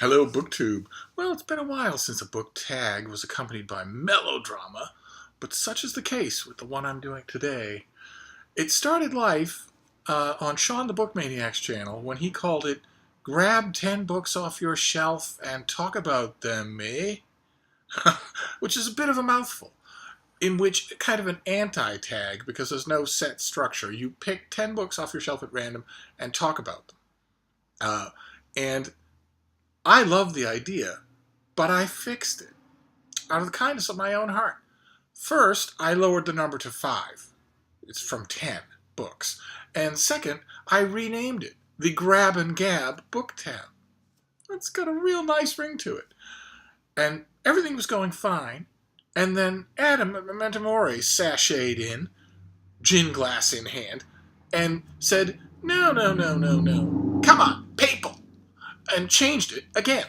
Hello, BookTube. Well, it's been a while since a book tag was accompanied by melodrama, but such is the case with the one I'm doing today. It started life on Shawn the Book Maniac's channel when he called it Grab 10 Books Off Your Shelf and Talk About Them, eh? Which is a bit of a mouthful, in which kind of an anti-tag because there's no set structure. You pick 10 books off your shelf at random and talk about them. And I love the idea, but I fixed it out of the kindness of my own heart. First, I lowered the number to 5. It's from 10 books. And second, I renamed it the Grab and Gab Book Tab. It's got a real nice ring to it. And everything was going fine. And then Adam at Mementomori sashayed in, gin glass in hand, and said, no, no, no, no, no. Come on, people! And changed it again.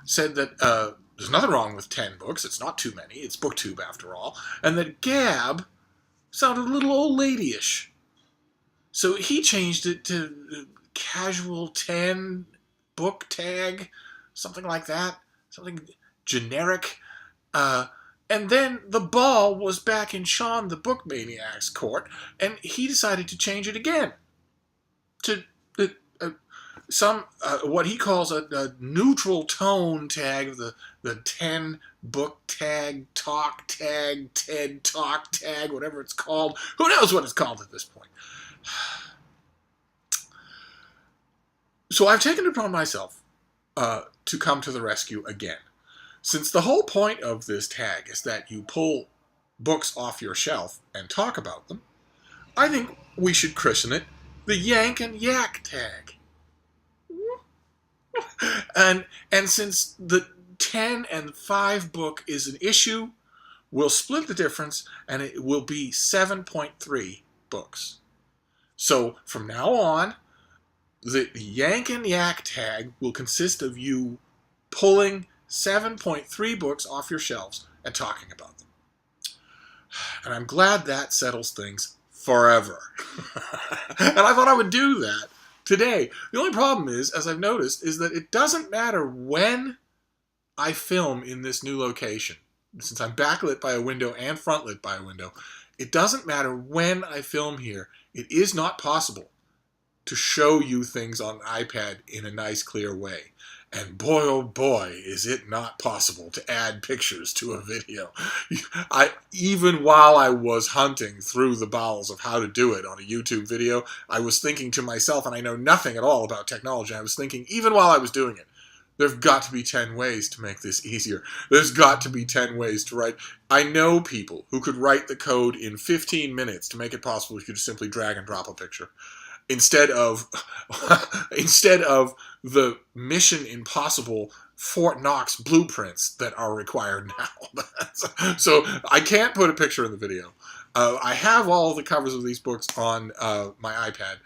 Said that there's nothing wrong with 10 books. It's not too many. It's BookTube after all. And that Gab sounded a little old ladyish. So he changed it to casual 10 book tag, something like that. Something generic. And then the ball was back in Shawn the Book Maniac's court, and he decided to change it again to some what he calls a neutral tone tag of the 10 book tag, talk tag, TED talk tag, whatever it's called. Who knows what it's called at this point? So I've taken it upon myself to come to the rescue again. Since the whole point of this tag is that you pull books off your shelf and talk about them, I think we should christen it the Yank and Yak Tag. And since the 10 and 5 book is an issue, we'll split the difference and it will be 7.3 books. So from now on, the Yank and Yak Tag will consist of you pulling 7.3 books off your shelves and talking about them. And I'm glad that settles things forever. And I thought I would do that today. The only problem is, as I've noticed, is that it doesn't matter when I film in this new location. Since I'm backlit by a window and frontlit by a window, it doesn't matter when I film here. It is not possible to show you things on an iPad in a nice, clear way. And boy, oh boy, is it not possible to add pictures to a video. Even while I was hunting through the bowels of how to do it on a YouTube video, I was thinking to myself, and I know nothing at all about technology, I was thinking, even while I was doing it, there've got to be 10 ways to make this easier. There's got to be 10 ways to write. I know people who could write the code in 15 minutes to make it possible you could simply drag and drop a picture. Instead of the Mission Impossible Fort Knox blueprints that are required now. So I can't put a picture in the video. I have all the covers of these books on my iPad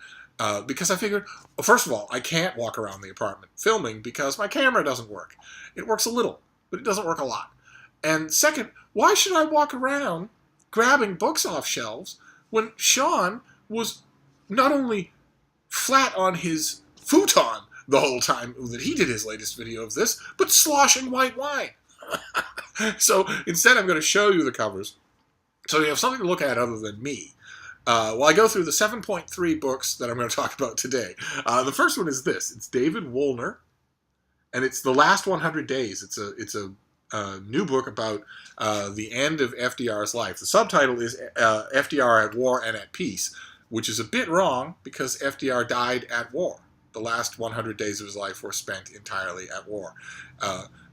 because I figured, well, first of all, I can't walk around the apartment filming because my camera doesn't work. It works a little, but it doesn't work a lot. And second, why should I walk around grabbing books off shelves when Shawn was not only flat on his futon the whole time that he did his latest video of this, but sloshing white wine. So instead I'm going to show you the covers so you have something to look at other than me. While I go through the 7.3 books that I'm going to talk about today. The first one is this. It's David Woolner, and it's The Last 100 Days. It's a new book about the end of FDR's life. The subtitle is FDR at War and at Peace, which is a bit wrong because FDR died at war. The last 100 days of his life were spent entirely at war.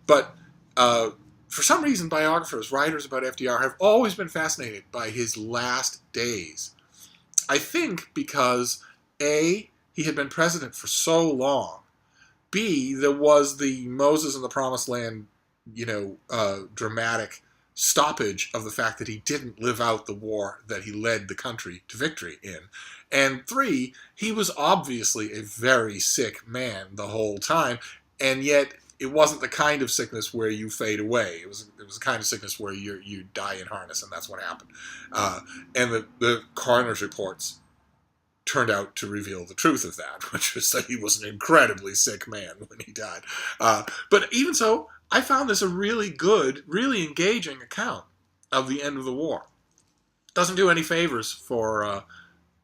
But for some reason, biographers, writers about FDR have always been fascinated by his last days. I think because, A, he had been president for so long. B, there was the Moses and the Promised Land, dramatic stoppage of the fact that he didn't live out the war that he led the country to victory in. And 3, he was obviously a very sick man the whole time, and yet it wasn't the kind of sickness where you fade away. It was the kind of sickness where you die in harness, and that's what happened. And the coroner's reports turned out to reveal the truth of that, which is that he was an incredibly sick man when he died. But even so, I found this a really good, really engaging account of the end of the war. Doesn't do any favors for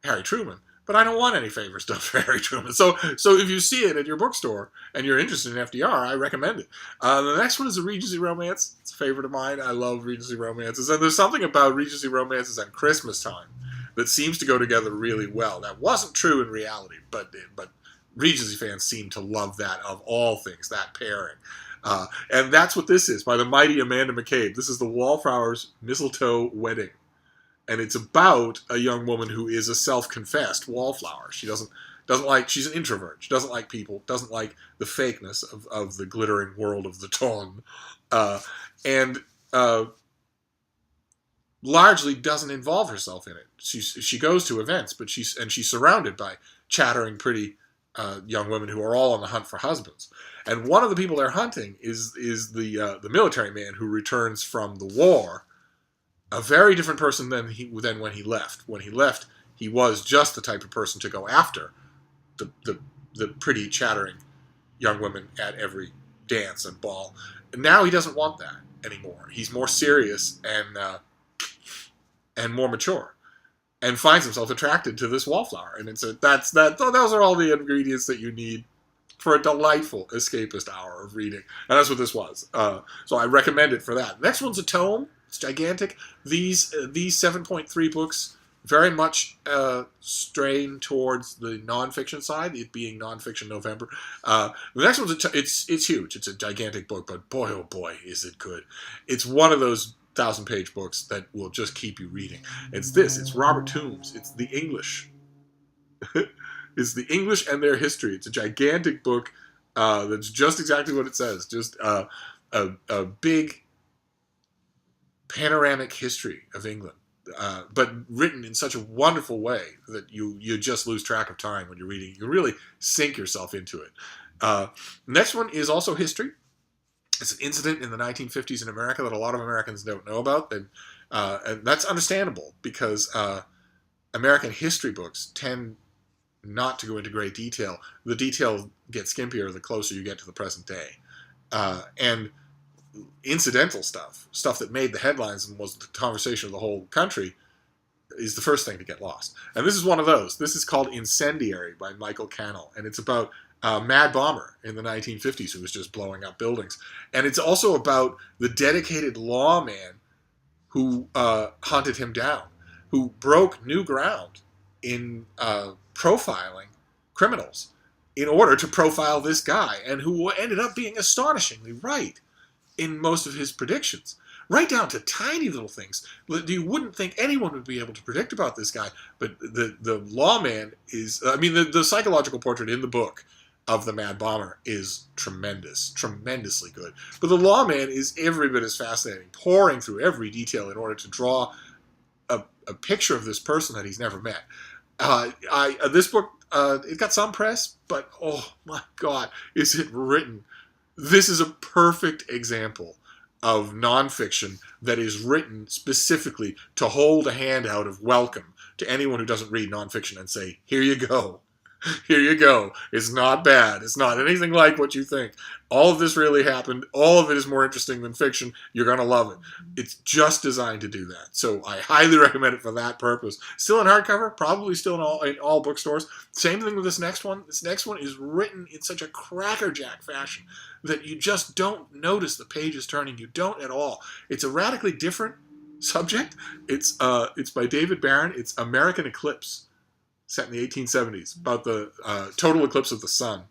Harry Truman, but I don't want any favors done for Harry Truman. So if you see it at your bookstore and you're interested in FDR, I recommend it. The next one is a Regency romance. It's a favorite of mine. I love Regency romances, and there's something about Regency romances at Christmas time that seems to go together really well. That wasn't true in reality, but Regency fans seem to love that of all things, that pairing. And that's what this is, by the mighty Amanda McCabe. This is the Wallflowers Mistletoe Wedding. And it's about a young woman who is a self-confessed wallflower. She doesn't like, she's an introvert. She doesn't like people, doesn't like the fakeness of the glittering world of the tongue. And largely doesn't involve herself in it. She goes to events, but she's surrounded by chattering, pretty young women who are all on the hunt for husbands. And one of the people they're hunting is the military man who returns from the war, a very different person than when he left. When he left, he was just the type of person to go after the pretty chattering young women at every dance and ball. And now he doesn't want that anymore. He's more serious and more mature, and finds himself attracted to this wallflower. And those are all the ingredients that you need for a delightful escapist hour of reading. And that's what this was. So I recommend it for that. Next one's a tome. It's gigantic. These 7.3 books very much strain towards the nonfiction side, it being Nonfiction November. The next one's it's huge. It's a gigantic book, but boy, oh boy, is it good. It's one of those 1,000-page books that will just keep you reading. It's Robert Toombs. It's the English. It's the English and their history. It's a gigantic book that's just exactly what it says. Just a big panoramic history of England, but written in such a wonderful way that you just lose track of time when you're reading. You really sink yourself into it. Next one is also history. It's an incident in the 1950s in America that a lot of Americans don't know about, and that's understandable because American history books tend not to go into great detail. The detail gets skimpier the closer you get to the present day. And incidental stuff that made the headlines and was the conversation of the whole country, is the first thing to get lost. And this is one of those. This is called Incendiary by Michael Cannell, and it's about a mad bomber in the 1950s who was just blowing up buildings. And it's also about the dedicated lawman who hunted him down, who broke new ground in profiling criminals in order to profile this guy, and who ended up being astonishingly right in most of his predictions, right down to tiny little things that you wouldn't think anyone would be able to predict about this guy. But the lawman is, the psychological portrait in the book of the Mad Bomber is tremendous, tremendously good. But the lawman is every bit as fascinating, pouring through every detail in order to draw a picture of this person that he's never met. This book, it got some press, but oh my God, is it written? This is a perfect example of nonfiction that is written specifically to hold a hand out of welcome to anyone who doesn't read nonfiction and say, here you go. Here you go. It's not bad. It's not anything like what you think. All of this really happened. All of it is more interesting than fiction. You're going to love it. It's just designed to do that. So I highly recommend it for that purpose. Still in hardcover, probably still in all bookstores. Same thing with this next one. This next one is written in such a crackerjack fashion that you just don't notice the pages turning. You don't at all. It's a radically different subject. It's by David Barron. It's American Eclipse, set in the 1870s, about the total eclipse of the sun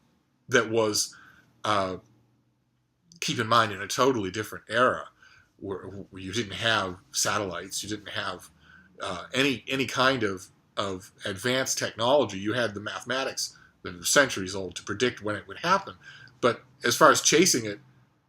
that was, keep in mind, in a totally different era where you didn't have satellites, you didn't have any kind of advanced technology. You had the mathematics that were centuries old to predict when it would happen. But as far as chasing it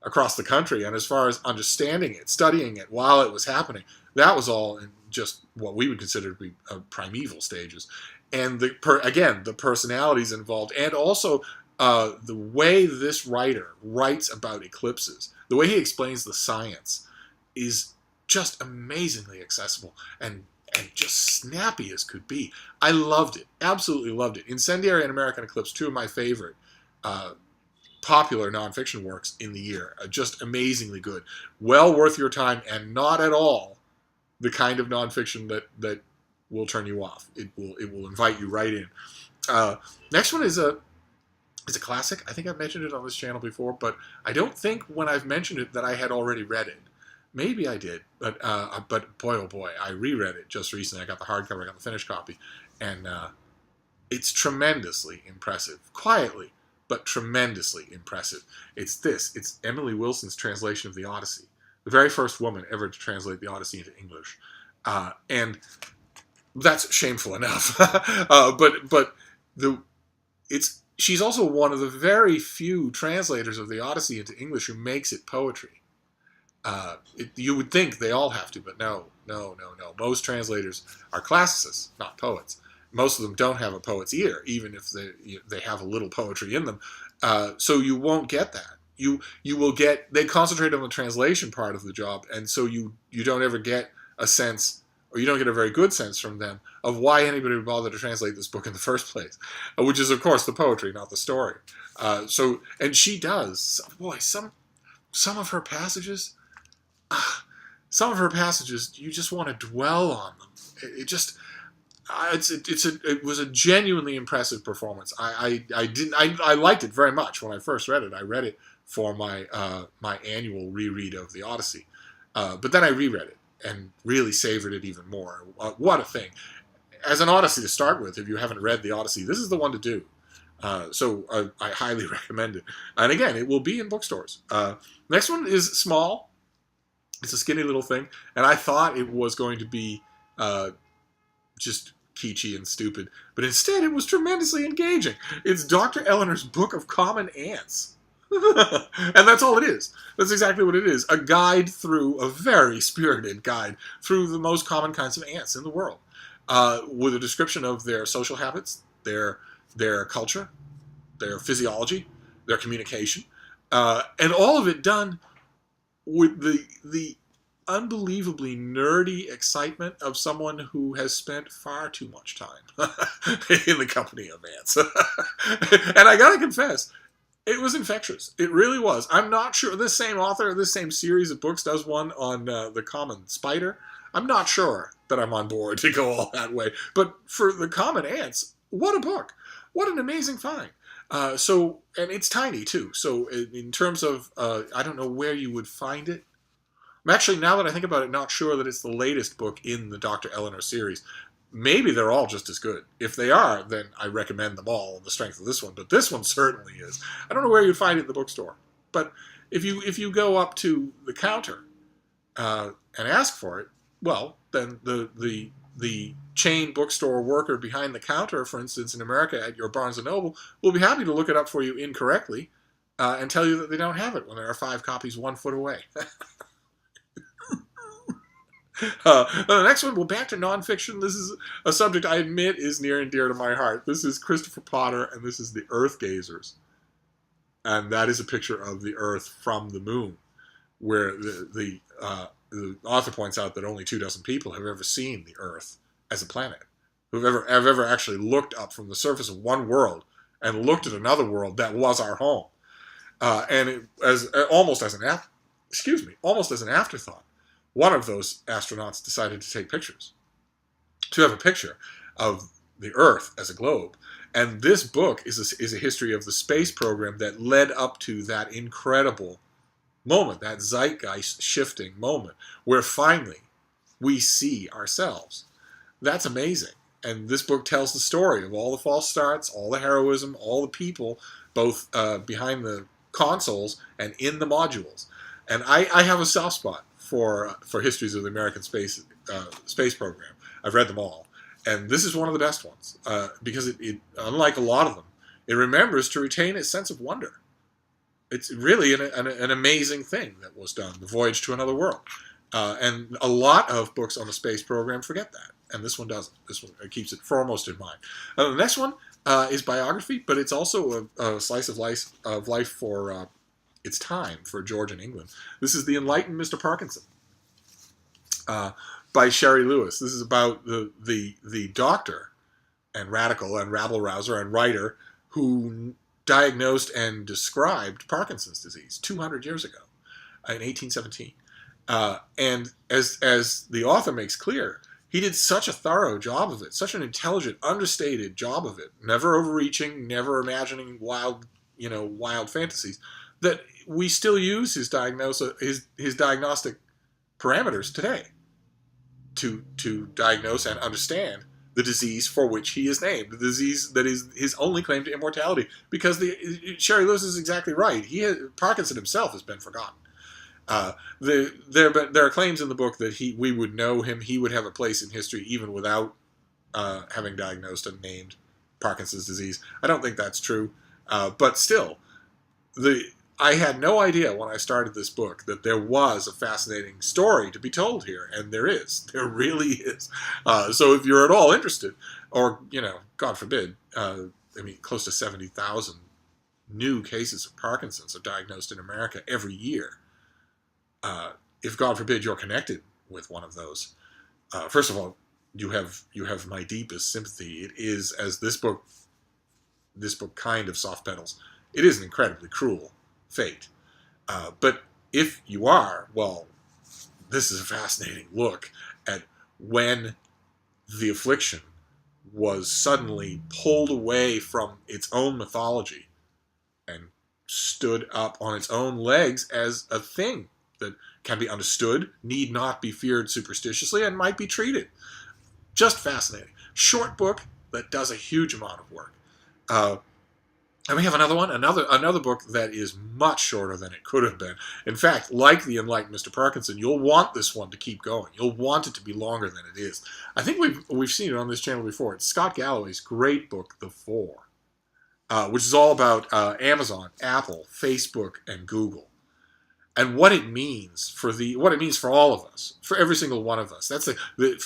across the country and as far as understanding it, studying it while it was happening, that was all in just what we would consider to be primeval stages. And the personalities involved, and also the way this writer writes about eclipses, the way he explains the science, is just amazingly accessible and and just snappy as could be. I loved it. Absolutely loved it. Incendiary and American Eclipse, two of my favorite popular nonfiction works in the year. Just amazingly good. Well worth your time, and not at all the kind of nonfiction that will turn you off. It will invite you right in. Next one is a classic. I think I've mentioned it on this channel before, but I don't think when I've mentioned it that I had already read it. Maybe I did, but boy, oh boy, I reread it just recently. I got the hardcover, I got the finished copy, and it's tremendously impressive. Quietly, but tremendously impressive. It's Emily Wilson's translation of the Odyssey, the very first woman ever to translate the Odyssey into English, and that's shameful enough. But she's also one of the very few translators of the Odyssey into English who makes it poetry. You would think they all have to, but no. Most translators are classicists, not poets. Most of them don't have a poet's ear, even if they have a little poetry in them. So you won't get that. You will get, they concentrate on the translation part of the job, and so you don't ever get a sense, or you don't get a very good sense from them of why anybody would bother to translate this book in the first place, which is, of course, the poetry, not the story. And she does. Boy, some of her passages, you just want to dwell on them. It was a genuinely impressive performance. I liked it very much when I first read it. I read it for my annual reread of the Odyssey, but then I reread it and really savored it even more. What a thing! As an Odyssey to start with, if you haven't read the Odyssey, this is the one to do. So I highly recommend it. And again, it will be in bookstores. Next one is small. It's a skinny little thing, and I thought it was going to be just kitschy and stupid, but instead it was tremendously engaging. It's Dr. Eleanor's Book of Common Ants. And that's all it is. That's exactly what it is. A very spirited guide through the most common kinds of ants in the world, with a description of their social habits, their culture, their physiology, their communication, and all of it done with the unbelievably nerdy excitement of someone who has spent far too much time in the company of ants. And I gotta confess, it was infectious. It really was. I'm not sure. This same author, this same series of books does one on the common spider. I'm not sure that I'm on board to go all that way. But for the common ants, what a book. What an amazing find. And it's tiny, too. So in terms of, I don't know where you would find it. I'm actually, now that I think about it, not sure that it's the latest book in the Dr. Eleanor series. Maybe they're all just as good. If they are, then I recommend them all on the strength of this one. But this one certainly is. I don't know where you'd find it in the bookstore. But if you go up to the counter and ask for it, well, then the chain bookstore worker behind the counter, for instance, in America at your Barnes & Noble, will be happy to look it up for you incorrectly and tell you that they don't have it when there are 5 copies 1 foot away. The next one, we're back to nonfiction. This is a subject I admit is near and dear to my heart. This is Christopher Potter, and this is The Earth Gazers. And that is a picture of the Earth from the moon, where the author points out that only 24 people have ever seen the Earth as a planet, have ever actually looked up from the surface of one world and looked at another world that was our home. And almost as an afterthought, one of those astronauts decided to take pictures, to have a picture of the Earth as a globe. And this book is a history of the space program that led up to that incredible moment, that zeitgeist shifting moment, where finally we see ourselves. That's amazing. And this book tells the story of all the false starts, all the heroism, all the people, both behind the consoles and in the modules. And I have a soft spot for histories of the American space program. I've read them all, and this is one of the best ones because it unlike a lot of them, it remembers to retain its sense of wonder. It's really an amazing thing that was done, the voyage to another world, and a lot of books on the space program forget that, and this one doesn't. This one keeps it foremost in mind. The next one is biography, but it's also a slice of life for its time for George and England. This is The Enlightened Mr. Parkinson. by Sherry Lewis. This is about the doctor and radical and rabble-rouser and writer who diagnosed and described Parkinson's disease 200 years ago in 1817. And as the author makes clear, he did such a thorough job of it, such an intelligent, understated job of it, never overreaching, never imagining wild fantasies, that we still use his diagnostic parameters today to diagnose and understand the disease for which he is named, the disease that is his only claim to immortality. Because Sherry Lewis is exactly right. Parkinson himself has been forgotten. There are claims in the book that we would know him, he would have a place in history even without having diagnosed and named Parkinson's disease. I don't think that's true, but still, I had no idea when I started this book that there was a fascinating story to be told here, and there is. There really is. So if you're at all interested, or, God forbid, close to 70,000 new cases of Parkinson's are diagnosed in America every year. If, God forbid, you're connected with one of those, first of all, you have my deepest sympathy. It is, as this book kind of soft pedals, it is an incredibly cruel fate. But if you are, well, this is a fascinating look at when the affliction was suddenly pulled away from its own mythology and stood up on its own legs as a thing that can be understood, need not be feared superstitiously, and might be treated. Just fascinating. Short book that does a huge amount of work. And we have another one, another book that is much shorter than it could have been. In fact, like The Enlightened Mr. Parkinson, you'll want this one to keep going. You'll want it to be longer than it is. I think we've seen it on this channel before. It's Scott Galloway's great book, The Four, which is all about Amazon, Apple, Facebook, and Google, and what it means for all of us, for every single one of us. That's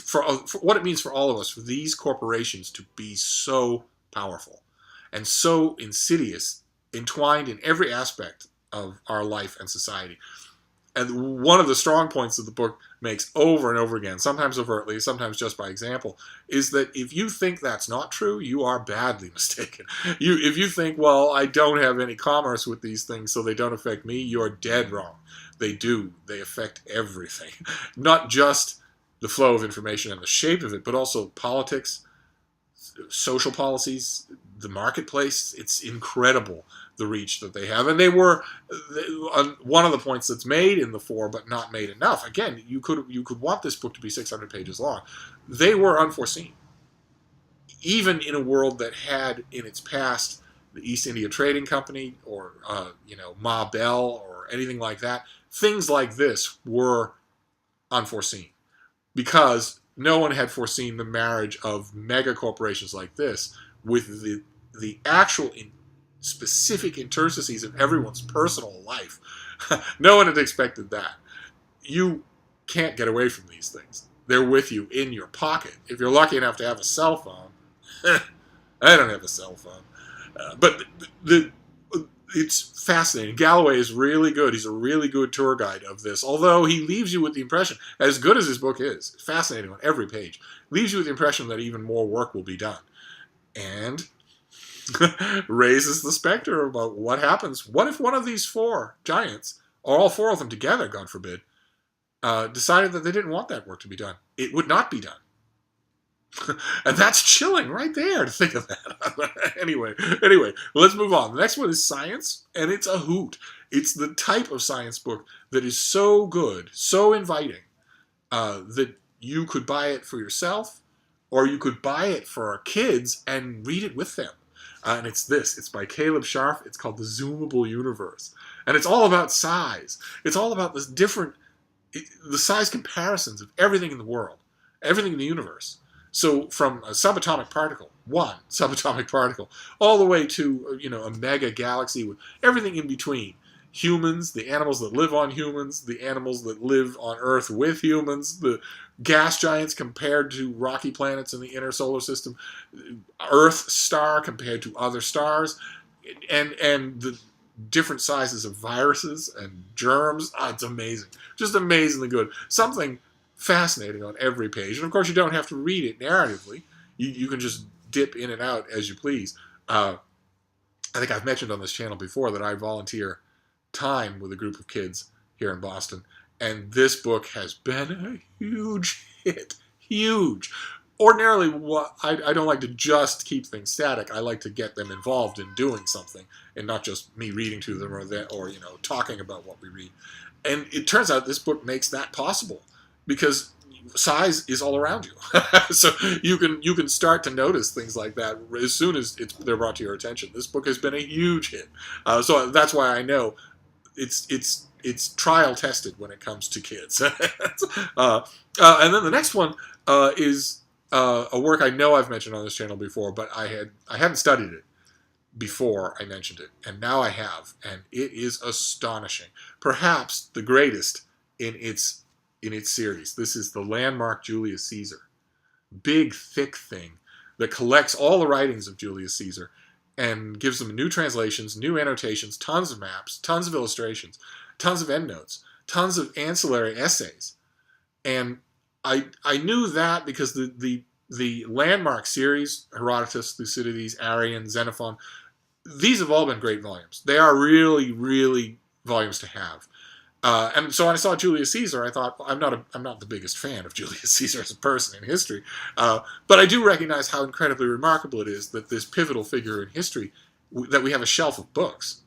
for what it means for all of us, for these corporations to be so powerful and so insidious, entwined in every aspect of our life and society. And one of the strong points that the book makes over and over again, sometimes overtly, sometimes just by example, is that if you think that's not true, you are badly mistaken. If you think, well, I don't have any commerce with these things, so they don't affect me, you're dead wrong. They do. They affect everything. Not just the flow of information and the shape of it, but also politics, social policies, the marketplace. It's incredible, the reach that they have. And they were one of the points that's made in The Four, but not made enough. Again, you could want this book to be 600 pages long. They were unforeseen. Even in a world that had in its past the East India Trading Company or Ma Bell or anything like that, things like this were unforeseen because no one had foreseen the marriage of mega corporations like this with the actual specific interstices of everyone's personal life. No one had expected that. You can't get away from these things. They're with you in your pocket. If you're lucky enough to have a cell phone, I don't have a cell phone, but it's fascinating. Galloway is really good. He's a really good tour guide of this, although he leaves you with the impression, as good as his book is, fascinating on every page, leaves you with the impression that even more work will be done. And raises the specter about what happens. What if one of these four giants, or all four of them together, God forbid, decided that they didn't want that work to be done? It would not be done. And that's chilling right there to think of that. Anyway, let's move on. The next one is science, and it's a hoot. It's the type of science book that is so good, so inviting, that you could buy it for yourself, or you could buy it for our kids and read it with them. And it's this. It's by Caleb Scharf. It's called The Zoomable Universe. And it's all about size. It's all about the size comparisons of everything in the world, everything in the universe. So from a subatomic particle, one subatomic particle, all the way to a mega galaxy with everything in between. Humans, the animals that live on humans, the animals that live on Earth with humans, the gas giants compared to rocky planets in the inner solar system, Earth star compared to other stars, and the different sizes of viruses and germs. It's amazing. Just amazingly good. Something fascinating on every page. And of course, you don't have to read it narratively. You can just dip in and out as you please. I think I've mentioned on this channel before that I volunteer time with a group of kids here in Boston, and this book has been a huge hit. Huge. Ordinarily, I don't like to just keep things static. I like to get them involved in doing something, and not just me reading to them or talking about what we read. And it turns out this book makes that possible because size is all around you. So you can start to notice things like that as soon as they're brought to your attention. This book has been a huge hit. So that's why I know it's trial tested when it comes to kids. And then the next one is a work I know I've mentioned on this channel before, but I hadn't studied it before I mentioned it, and now I have, and it is astonishing. Perhaps the greatest in its series. This is the landmark Julius Caesar. Big, thick thing that collects all the writings of Julius Caesar and gives them new translations, new annotations, tons of maps, tons of illustrations, tons of endnotes, tons of ancillary essays. And I knew that because the landmark series, Herodotus, Thucydides, Arrian, Xenophon, these have all been great volumes. They are really, really volumes to have. And so when I saw Julius Caesar, I thought, well, I'm not the biggest fan of Julius Caesar as a person in history, but I do recognize how incredibly remarkable it is that this pivotal figure in history, that we have a shelf of books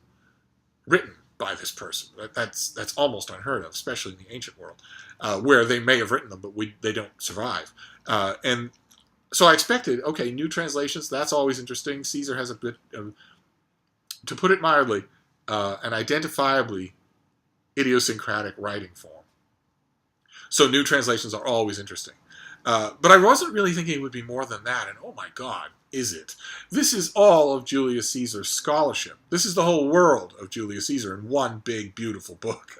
written by this person. That's almost unheard of, especially in the ancient world, where they may have written them, but they don't survive. And so I expected, okay, new translations, that's always interesting. Caesar has a bit of, to put it mildly, an identifiably idiosyncratic writing form. So new translations are always interesting. But I wasn't really thinking it would be more than that, and oh my God, is it? This is all of Julius Caesar's scholarship. This is the whole world of Julius Caesar in one big, beautiful book.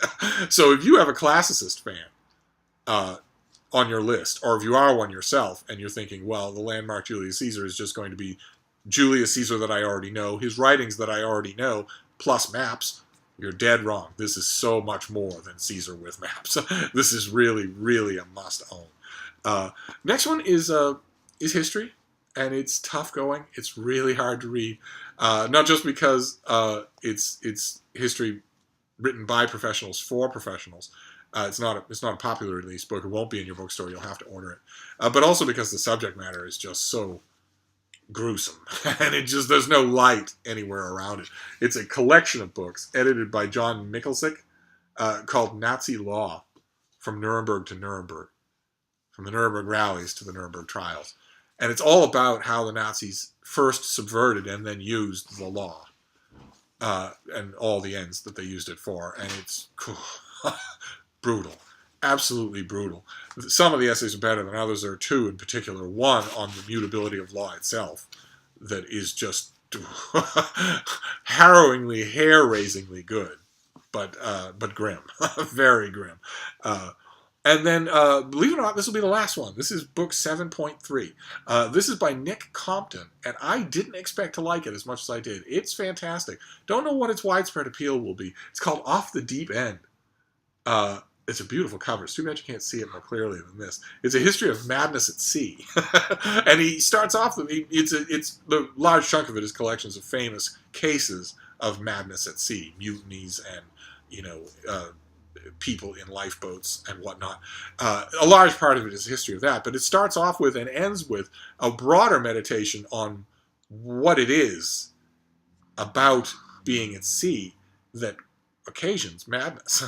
So if you have a classicist fan on your list, or if you are one yourself, and you're thinking, well, the landmark Julius Caesar is just going to be Julius Caesar that I already know, his writings that I already know, plus maps, you're dead wrong. This is so much more than Caesar with maps. This is really, really a must-own. Next one is history, and it's tough going. It's really hard to read, not just because it's history written by professionals for professionals. It's not a popular release book. It won't be in your bookstore. You'll have to order it. But also because the subject matter is just so gruesome, and there's no light anywhere around it. It's a collection of books edited by John Mikulsik called Nazi Law, from Nuremberg to Nuremberg, from the Nuremberg rallies to the Nuremberg trials. And it's all about how the Nazis first subverted and then used the law and all the ends that they used it for. And it's brutal. Absolutely brutal. Some of the essays are better than others. There are two in particular. One on the mutability of law itself that is just harrowingly, hair-raisingly good, but grim. Very grim. And then, believe it or not, this will be the last one. This is book 7.3. This is by Nick Compton, and I didn't expect to like it as much as I did. It's fantastic. Don't know what its widespread appeal will be. It's called Off the Deep End. It's a beautiful cover. It's too bad you can't see it more clearly than this. It's a history of madness at sea. And he starts off, the large chunk of it is collections of famous cases of madness at sea, mutinies and, people in lifeboats and whatnot. A large part of it is a history of that, but it starts off with and ends with a broader meditation on what it is about being at sea that occasions madness.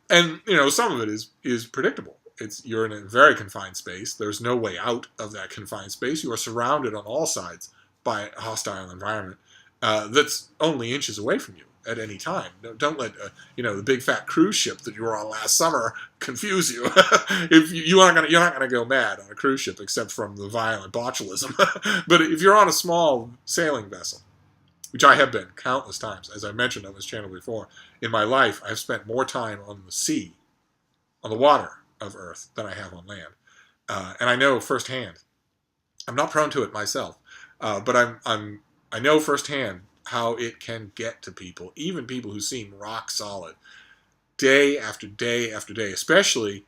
And some of it is predictable. You're in a very confined space. There's no way out of that confined space. You are surrounded on all sides by a hostile environment that's only inches away from you at any time. Don't let the big fat cruise ship that you were on last summer confuse you. If you're not gonna go mad on a cruise ship, except from the violent botulism. But if you're on a small sailing vessel, which I have been countless times, as I mentioned on this channel before, in my life I've spent more time on the sea, on the water of Earth, than I have on land, and I know firsthand. I'm not prone to it myself, but I know firsthand how it can get to people, even people who seem rock solid, day after day after day, especially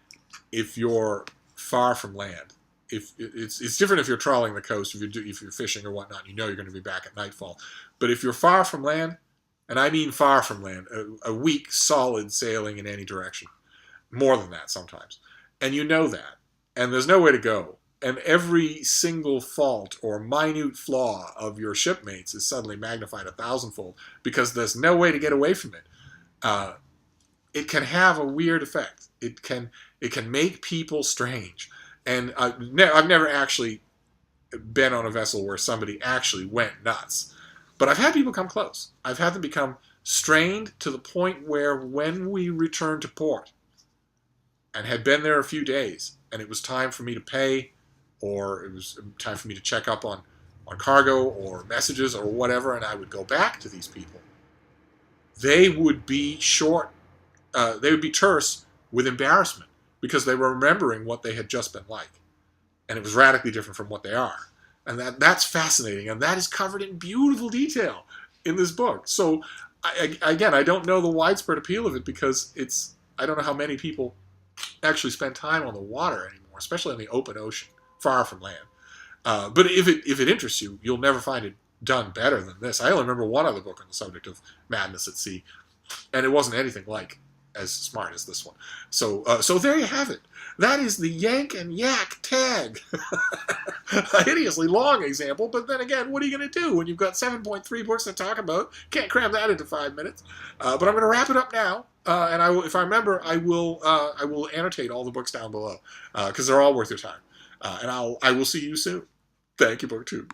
if you're far from land. If it's different if you're trawling the coast, if you're fishing or whatnot, you know you're going to be back at nightfall. But if you're far from land, and I mean far from land, a week solid sailing in any direction, more than that sometimes, and you know that, and there's nowhere to go, and every single fault or minute flaw of your shipmates is suddenly magnified 1,000-fold because there's no way to get away from it. It can have a weird effect. It can make people strange. And I've never actually been on a vessel where somebody actually went nuts. But I've had people come close. I've had them become strained to the point where when we returned to port and had been there a few days and it was time for me to pay, or it was time for me to check up on cargo or messages or whatever, and I would go back to these people, they would be they would be terse with embarrassment because they were remembering what they had just been like. And it was radically different from what they are. And that's fascinating. And that is covered in beautiful detail in this book. So, again, I don't know the widespread appeal of it because I don't know how many people actually spend time on the water anymore, especially on the open ocean, far from land. But if it interests you, you'll never find it done better than this. I only remember one other book on the subject of madness at sea, and it wasn't anything like as smart as this one. So there you have it. That is the Yank and Yak Tag. A hideously long example, but then again, what are you going to do when you've got 7.3 books to talk about? Can't cram that into 5 minutes. But I'm going to wrap it up now, and I will, if I remember, I will annotate all the books down below because they're all worth your time. And I will see you soon. Thank you, BookTube.